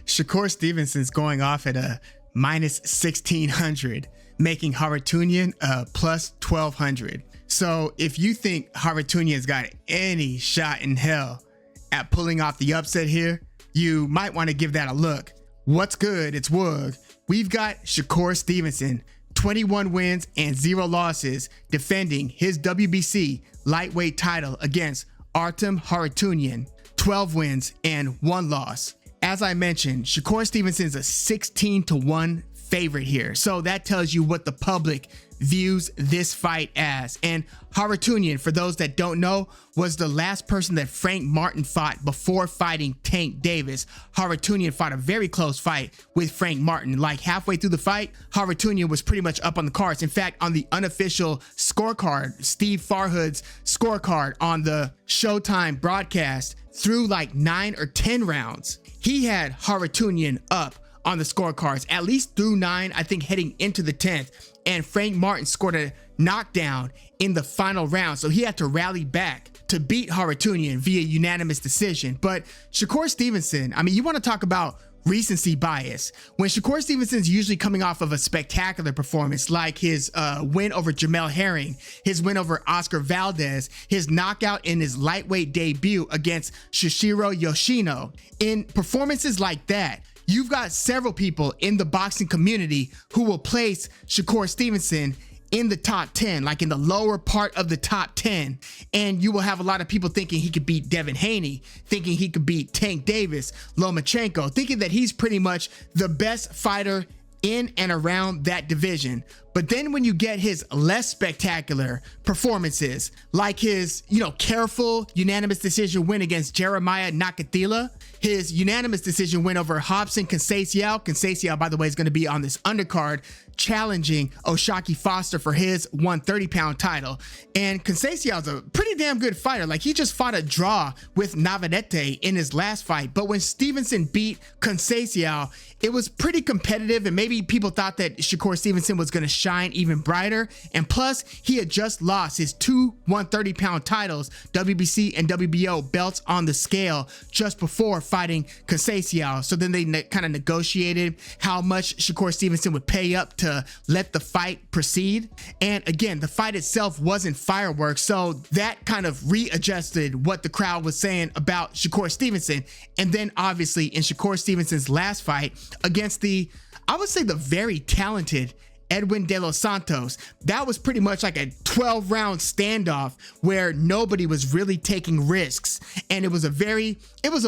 Shakur Stevenson's going off at a minus 1600, making Harutyunyan plus 1200. So if you think Harutyunyan's got any shot in hell at pulling off the upset here, you might want to give that a look. What's good? It's Woog. We've got Shakur Stevenson, 21 wins and 0 losses, defending his WBC lightweight title against Artem Harutyunyan, 12 wins and 1 loss. As I mentioned, Shakur Stevenson is a 16-1 favorite here. So that tells you what the public views this fight as. And Harutyunyan, for those that don't know, was the last person that Frank Martin fought before fighting Tank Davis. Harutyunyan fought a very close fight with Frank Martin. Like halfway through the fight, Harutyunyan was pretty much up on the cards. In fact, on the unofficial scorecard, Steve Farhood's scorecard on the Showtime broadcast, through like 9 or 10 rounds, he had Harutyunyan up on the scorecards, at least through 9, I think heading into the 10th. And Frank Martin scored a knockdown in the final round, so he had to rally back to beat Harutyunyan via unanimous decision. But Shakur Stevenson, I mean, you want to talk about recency bias. When Shakur Stevenson's usually coming off of a spectacular performance, like his win over Jamel Herring, his win over Oscar Valdez, his knockout in his lightweight debut against Shishiro Yoshino, in performances like that, you've got several people in the boxing community who will place Shakur Stevenson in the top 10, like in the lower part of the top 10. And you will have a lot of people thinking he could beat Devin Haney, thinking he could beat Tank Davis, Lomachenko, thinking that he's pretty much the best fighter in and around that division. But then when you get his less spectacular performances, like his, careful unanimous decision win against Jeremiah Nakathila, his unanimous decision win over Robson Conceição. Conceição, by the way, is going to be on this undercard challenging O'Shaquie Foster for his 130-pound title. And Conceição is a pretty damn good fighter. Like, he just fought a draw with Navarrete in his last fight. But when Stevenson beat Conceição, it was pretty competitive, and maybe people thought that Shakur Stevenson was going to shine even brighter. And plus, he had just lost his 2 130-pound titles, WBC and WBO belts on the scale, just before fighting Conceição. So then they kind of negotiated how much Shakur Stevenson would pay up to let the fight proceed. And again, the fight itself wasn't fireworks, so that kind of readjusted what the crowd was saying about Shakur Stevenson. And then obviously in Shakur Stevenson's last fight against I would say the very talented Edwin De Los Santos, that was pretty much like a 12-round standoff where nobody was really taking risks. And it was a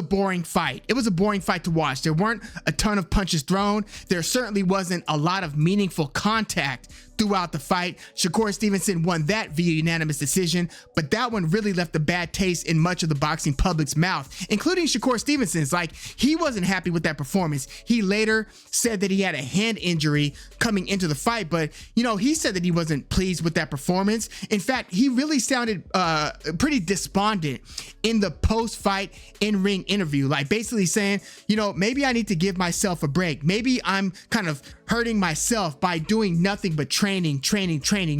boring fight. It was a boring fight to watch. There weren't a ton of punches thrown. There certainly wasn't a lot of meaningful contact throughout the fight. Shakur Stevenson won that via unanimous decision, but that one really left a bad taste in much of the boxing public's mouth, including Shakur Stevenson's. Like, he wasn't happy with that performance. He later said that he had a hand injury coming into the fight, but he said that he wasn't pleased with that performance. In fact, he really sounded pretty despondent in the post-fight in-ring interview, like basically saying, maybe I need to give myself a break. Maybe I'm kind of hurting myself by doing nothing but training.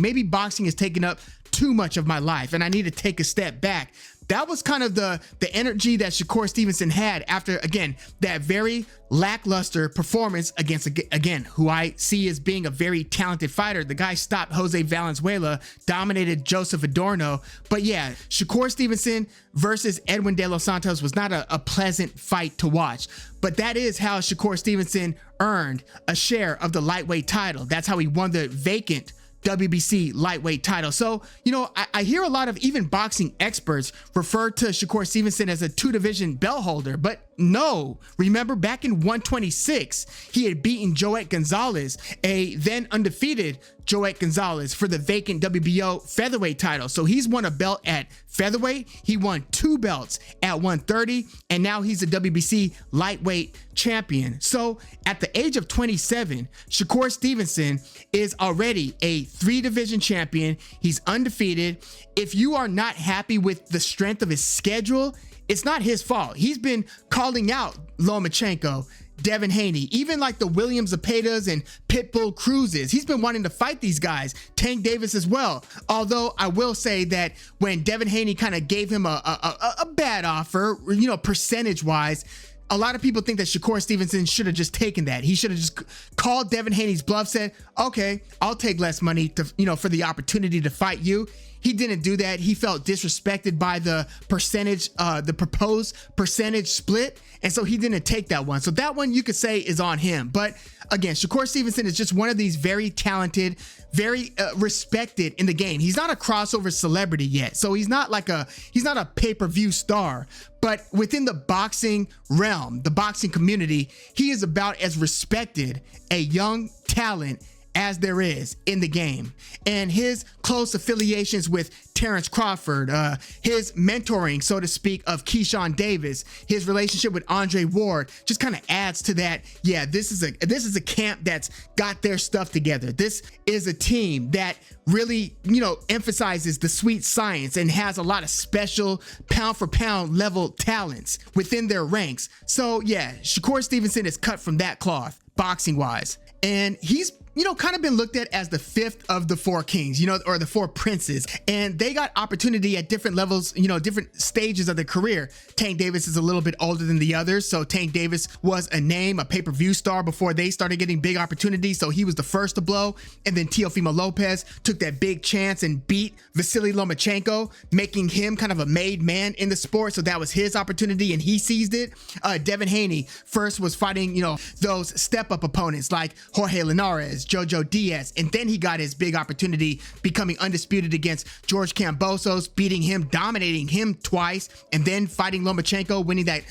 Maybe boxing is taking up too much of my life and I need to take a step back. That was kind of the energy that Shakur Stevenson had after, again, that very lackluster performance against, again, who I see as being a very talented fighter. The guy stopped Jose Valenzuela, dominated Joseph Adorno. But yeah, Shakur Stevenson versus Edwin De Los Santos was not a pleasant fight to watch. But that is how Shakur Stevenson earned a share of the lightweight title. That's how he won the vacant WBC lightweight title. So, I hear a lot of even boxing experts refer to Shakur Stevenson as a 2-division belt holder, but no. Remember, back in 126, he had beaten Joet Gonzalez, a then undefeated Joet Gonzalez, for the vacant WBO featherweight title. So he's won a belt at featherweight, he won 2 belts at 130, and now he's a WBC lightweight champion. So at the age of 27, Shakur Stevenson is already a 3-division champion. He's undefeated. If you are not happy with the strength of his schedule, it's not his fault. He's been calling out Lomachenko, Devin Haney, even like the William Zepedas and Pitbull Cruzes. He's been wanting to fight these guys, Tank Davis as well. Although I will say that when Devin Haney kind of gave him a bad offer, percentage-wise, a lot of people think that Shakur Stevenson should have just taken that. He should have just called Devin Haney's bluff, said, okay, I'll take less money to, for the opportunity to fight you. He didn't do that. He felt disrespected by the proposed percentage split. And so he didn't take that one. So that one you could say is on him. But again, Shakur Stevenson is just one of these very talented, very respected in the game. He's not a crossover celebrity yet. So he's not a pay-per-view star. But within the boxing realm, the boxing community, he is about as respected a young talent as there is in the game. And his close affiliations with Terrence Crawford, his mentoring, so to speak, of Keyshawn Davis, his relationship with Andre Ward just kind of adds to that. Yeah, this is a camp that's got their stuff together. This is a team that really, emphasizes the sweet science and has a lot of special pound for pound level talents within their ranks. So yeah, Shakur Stevenson is cut from that cloth, boxing wise. And he's kind of been looked at as the fifth of the four kings, or the four princes. And they got opportunity at different levels, different stages of their career. Tank Davis is a little bit older than the others. So Tank Davis was a name, a pay-per-view star before they started getting big opportunities. So he was the first to blow. And then Teofimo Lopez took that big chance and beat Vasily Lomachenko, making him kind of a made man in the sport. So that was his opportunity and he seized it. Devin Haney first was fighting, those step-up opponents like Jorge Linares, Jojo Diaz, and then he got his big opportunity becoming undisputed against George Kambosos, beating him, dominating him twice, and then fighting Lomachenko, winning that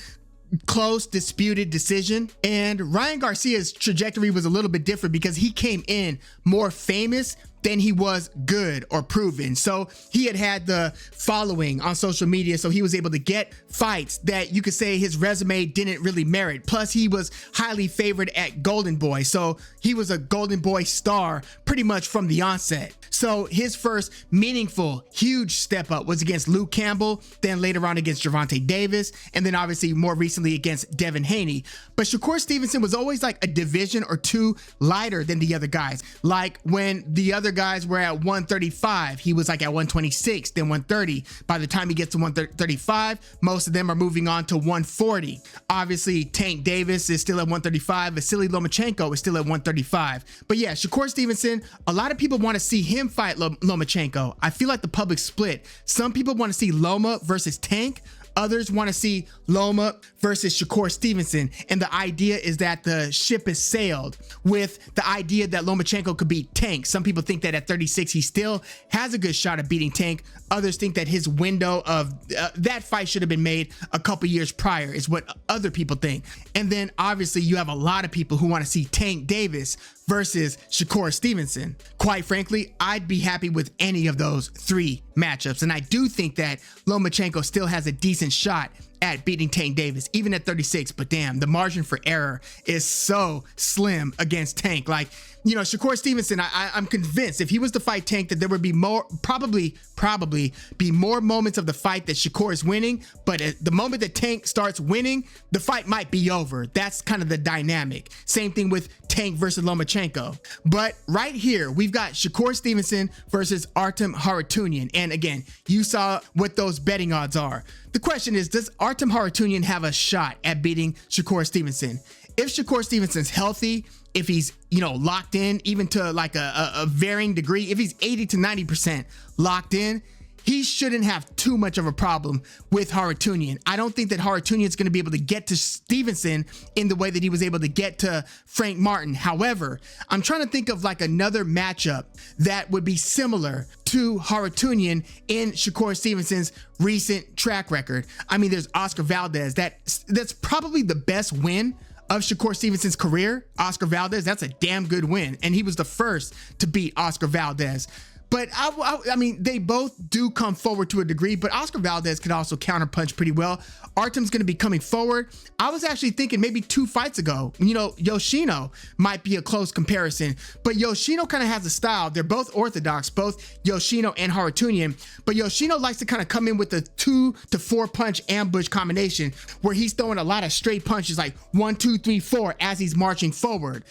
close disputed decision. And Ryan Garcia's trajectory was a little bit different because he came in more famous than he was good or proven. So he had the following on social media, so he was able to get fights that you could say his resume didn't really merit. Plus he was highly favored at Golden Boy, so he was a Golden Boy star pretty much from the onset. So his first meaningful, huge step up was against Luke Campbell, then later on against Gervonta Davis, and then obviously more recently against Devin Haney. But Shakur Stevenson was always like a division or two lighter than the other guys. Like when the other guys were at 135, he was like at 126, then 130. By the time he gets to 135, most of them are moving on to 140. Obviously, Tank Davis is still at 135. Vasily Lomachenko is still at 135. But yeah, Shakur Stevenson, a lot of people want to see him fight Lomachenko. I feel like the public split. Some people want to see Loma versus Tank. Others want to see Loma versus Shakur Stevenson. And the idea is that the ship has sailed with the idea that Lomachenko could beat Tank. Some people think that at 36, he still has a good shot at beating Tank. Others think that his window of that fight should have been made a couple years prior is what other people think. And then obviously you have a lot of people who want to see Tank Davis versus Shakur Stevenson. Quite frankly, I'd be happy with any of those three matchups. And I do think that Lomachenko still has a decent shot at beating Tank Davis, even at 36. But damn, the margin for error is so slim against Tank. Like, Shakur Stevenson, I'm convinced if he was to fight Tank that there would be probably be more moments of the fight that Shakur is winning. But at the moment that Tank starts winning, the fight might be over. That's kind of the dynamic. Same thing with Tank versus Lomachenko. But right here, we've got Shakur Stevenson versus Artem Harutyunyan. And again, you saw what those betting odds are. The question is, does Artem Harutyunyan have a shot at beating Shakur Stevenson? If Shakur Stevenson's healthy, if he's, locked in, even to like a varying degree, if he's 80 to 90% locked in, he shouldn't have too much of a problem with Harutyunyan. I don't think that Harutyunyan's going to be able to get to Stevenson in the way that he was able to get to Frank Martin. However, I'm trying to think of like another matchup that would be similar to Harutyunyan in Shakur Stevenson's recent track record. I mean, there's Oscar Valdez. That's probably the best win of Shakur Stevenson's career. Oscar Valdez, that's a damn good win. And he was the first to beat Oscar Valdez. But I mean, they both do come forward to a degree, but Oscar Valdez can also counterpunch pretty well. Artem's going to be coming forward. I was actually thinking maybe 2 fights ago, Yoshino might be a close comparison, but Yoshino kind of has a style. They're both orthodox, both Yoshino and Harutyunyan, but Yoshino likes to kind of come in with a 2 to 4 punch ambush combination where he's throwing a lot of straight punches like 1, 2, 3, 4 as he's marching forward.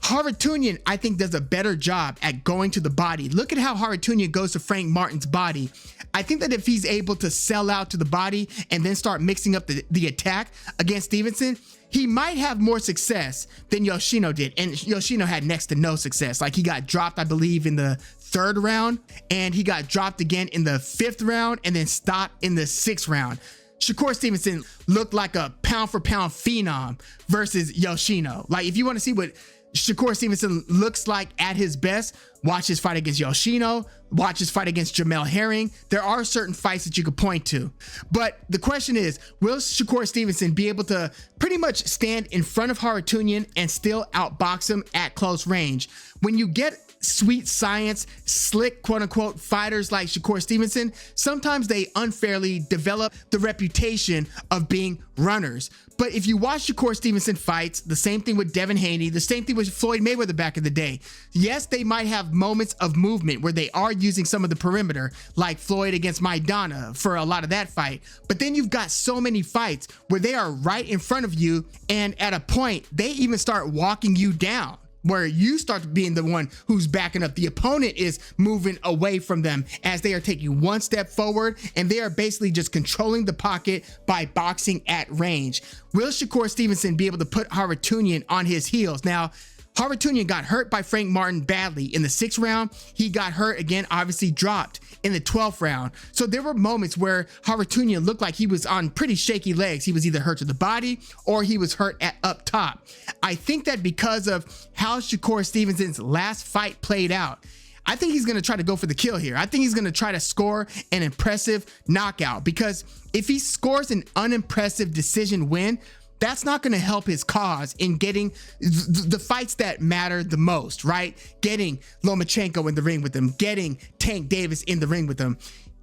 Harutyunyan, I think, does a better job at going to the body. Look at how Harutyunyan goes to Frank Martin's body. I think that if he's able to sell out to the body and then start mixing up the attack against Stevenson, he might have more success than Yoshino did. And Yoshino had next to no success. Like, he got dropped, I believe, in the 3rd round, and he got dropped again in the 5th round, and then stopped in the 6th round. Shakur Stevenson looked like a pound for pound phenom versus Yoshino. Like, if you want to see what Shakur Stevenson looks like at his best, watch his fight against Yoshino, watch his fight against Jamel Herring. There are certain fights that you could point to. But the question is, will Shakur Stevenson be able to pretty much stand in front of Harutyunyan and still outbox him at close range? When you get sweet science, slick, quote unquote, fighters like Shakur Stevenson, sometimes they unfairly develop the reputation of being runners. But if you watch Shakur Stevenson fights, the same thing with Devin Haney, the same thing with Floyd Mayweather back in the day. Yes, they might have moments of movement where they are using some of the perimeter, like Floyd against Maidana for a lot of that fight. But then you've got so many fights where they are right in front of you, and at a point, they even start walking you down, where you start being the one who's backing up. The opponent is moving away from them as they are taking one step forward, and they are basically just controlling the pocket by boxing at range. Will Shakur Stevenson be able to put Harutyunyan on his heels? Now, Harutyunyan got hurt by Frank Martin badly in the 6th round. He got hurt again, obviously dropped in the 12th round. So there were moments where Harutyunyan looked like he was on pretty shaky legs. He was either hurt to the body or he was hurt up top. I think that because of how Shakur Stevenson's last fight played out, I think he's going to try to go for the kill here. I think he's going to try to score an impressive knockout, because if he scores an unimpressive decision win, that's not going to help his cause in getting the fights that matter the most, right? Getting Lomachenko in the ring with him, getting Tank Davis in the ring with him.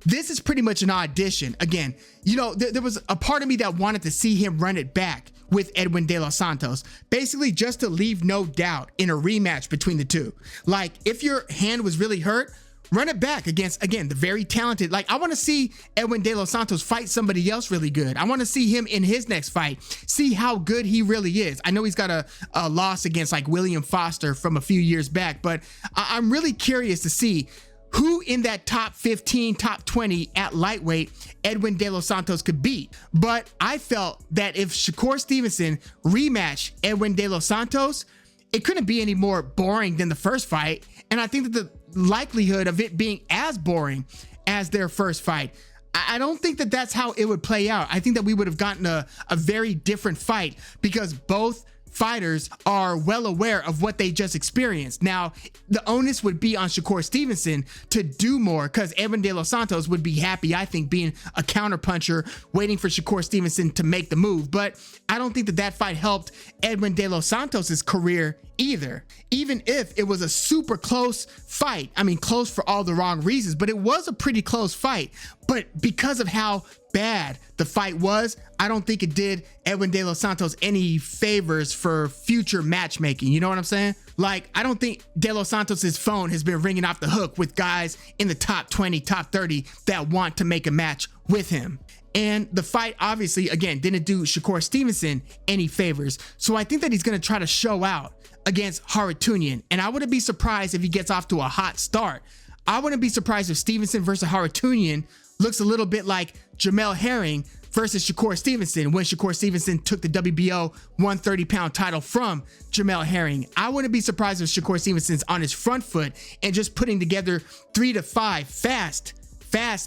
This is pretty much an audition. Again, you know, there was a part of me that wanted to see him run it back with Edwin De Los Santos, basically just to leave no doubt in a rematch between the two. Like, if your hand was really hurt, run it back against, again, the very talented. Like, I want to see Edwin De Los Santos fight somebody else really good. I want to see him in his next fight, see how good he really is. I know he's got a loss against like William Foster from a few years back, but I'm really curious to see who in that top 15, top 20 at lightweight Edwin De Los Santos could beat. But I felt that if Shakur Stevenson rematched Edwin De Los Santos, it couldn't be any more boring than the first fight. And I think that the likelihood of it being as boring as their first fight, I don't think that that's how it would play out. I think that we would have gotten a very different fight, because both fighters are well aware of what they just experienced. Now, the onus would be on Shakur Stevenson to do more, because Edwin De Los Santos would be happy, I think, being a counterpuncher, waiting for Shakur Stevenson to make the move. But I don't think that that fight helped Edwin De Los Santos's career either. Even if it was a super close fight, I mean, close for all the wrong reasons, but it was a pretty close fight. But because of how bad the fight was, I don't think it did Edwin De Los Santos any favors for future matchmaking. You know what I'm saying? Like, I don't think De Los Santos's phone has been ringing off the hook with guys in the top 20, top 30 that want to make a match with him. And the fight, obviously, again, didn't do Shakur Stevenson any favors. So I think that he's going to try to show out against Harutyunyan. And I wouldn't be surprised if he gets off to a hot start. I wouldn't be surprised if Stevenson versus Harutyunyan looks a little bit like Jamel Herring versus Shakur Stevenson, when Shakur Stevenson took the WBO 130-pound title from Jamel Herring. I wouldn't be surprised if Shakur Stevenson's on his front foot and just putting together 3 to 5 fast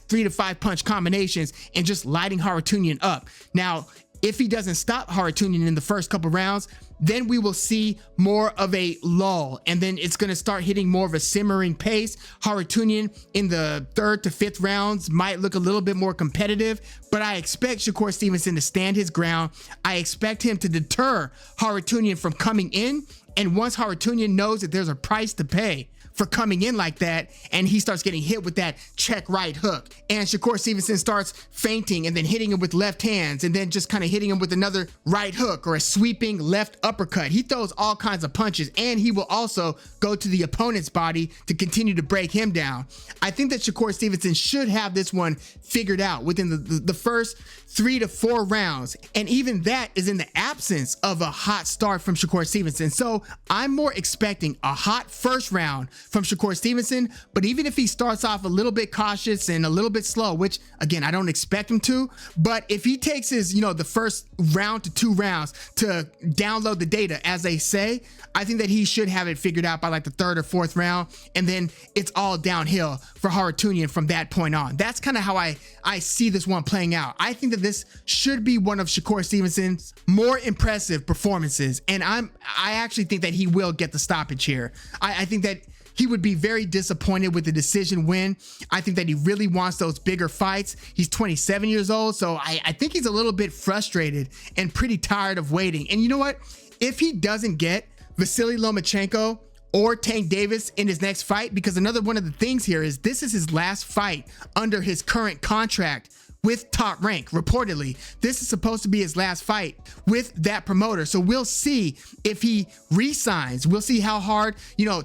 3 to 5 punch combinations and just lighting Harutyunyan up. Now, if he doesn't stop Harutyunyan in the first couple rounds, then we will see more of a lull, and then it's going to start hitting more of a simmering pace. Harutyunyan in the 3rd to 5th rounds might look a little bit more competitive, but I expect Shakur Stevenson to stand his ground. I expect him to deter Harutyunyan from coming in, and once Harutyunyan knows that there's a price to pay for coming in like that, and he starts getting hit with that check right hook. And Shakur Stevenson starts feinting and then hitting him with left hands and then just kind of hitting him with another right hook or a sweeping left uppercut. He throws all kinds of punches, and he will also go to the opponent's body to continue to break him down. I think that Shakur Stevenson should have this one figured out within the first 3 to 4 rounds. And even that is in the absence of a hot start from Shakur Stevenson. So I'm more expecting a hot first round from Shakur Stevenson, but even if he starts off a little bit cautious and a little bit slow, which again, I don't expect him to, but if he takes his, the first round to 2 rounds to download the data, as they say, I think that he should have it figured out by like the 3rd or 4th round. And then it's all downhill for Harutyunyan from that point on. That's kind of how I see this one playing out. I think that this should be one of Shakur Stevenson's more impressive performances. And I actually think that he will get the stoppage here. I think that he would be very disappointed with the decision win. I think that he really wants those bigger fights. He's 27 years old, so I think he's a little bit frustrated and pretty tired of waiting. And you know what? If he doesn't get Vasily Lomachenko or Tank Davis in his next fight, because another one of the things here is this is his last fight under his current contract with Top Rank. Reportedly, this is supposed to be his last fight with that promoter. So we'll see if he re-signs. We'll see how hard,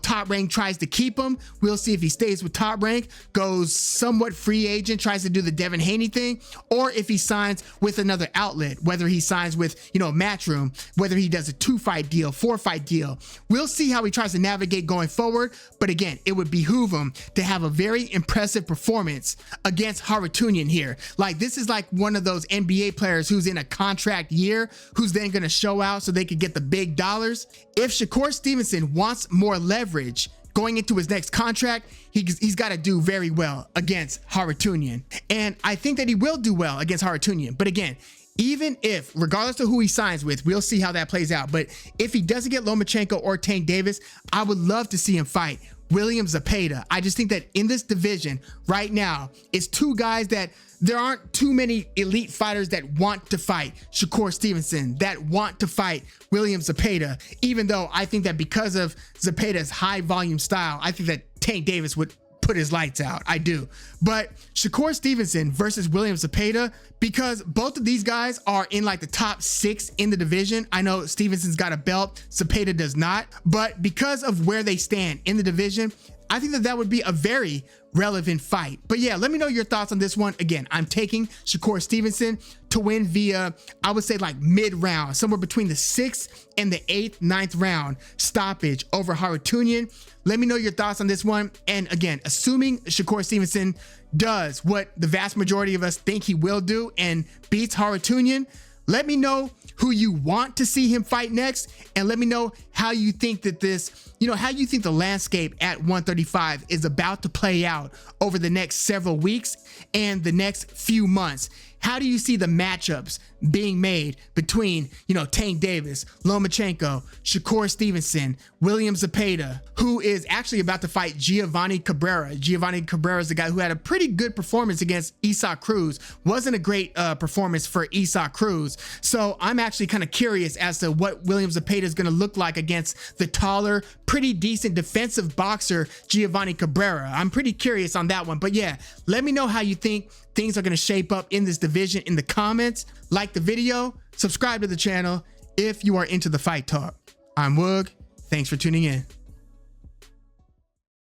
Top Rank tries to keep him. We'll see if he stays with Top Rank, goes somewhat free agent, tries to do the Devin Haney thing, or if he signs with another outlet, whether he signs with, Matchroom, whether he does a 2-fight deal, 4-fight deal. We'll see how he tries to navigate going forward. But again, it would behoove him to have a very impressive performance against Harutyunyan here. Like, this is like one of those NBA players who's in a contract year, who's then going to show out so they could get the big dollars. If Shakur Stevenson wants more leverage going into his next contract, he's got to do very well against Harutyunyan. And I think that he will do well against Harutyunyan. But again, even if, regardless of who he signs with, we'll see how that plays out. But if he doesn't get Lomachenko or Tank Davis, I would love to see him fight William Zepeda. I just think that in this division right now, it's 2 guys that there aren't too many elite fighters that want to fight Shakur Stevenson, that want to fight William Zepeda, even though I think that because of Zepeda's high volume style, I think that Tank Davis would put his lights out. I do. But Shakur Stevenson versus William Zepeda, because both of these guys are in like the top 6 in the division. I know Stevenson's got a belt, Zepeda does not, but because of where they stand in the division, I think that would be a very relevant fight. But yeah, let me know your thoughts on this one. Again, I'm taking Shakur Stevenson to win via, I would say, like mid-round, somewhere between the 6th and the 8th, 9th round stoppage over Harutyunyan. Let me know your thoughts on this one. And again, assuming Shakur Stevenson does what the vast majority of us think he will do and beats Harutyunyan, let me know who you want to see him fight next, and let me know how you think that this, how you think the landscape at 135 is about to play out over the next several weeks and the next few months. How do you see the matchups being made between, Tank Davis, Lomachenko, Shakur Stevenson, William Zepeda, who is actually about to fight Giovanni Cabrera. Giovanni Cabrera is the guy who had a pretty good performance against Isaac Cruz. Wasn't a great performance for Isaac Cruz. So I'm actually kind of curious as to what William Zepeda is going to look like against the taller, pretty decent defensive boxer Giovanni Cabrera. I'm pretty curious on that one. But yeah, let me know how you think things are going to shape up in this division in the comments. Like the video, subscribe to the channel if you are into the fight talk. I'm Woog. Thanks for tuning in.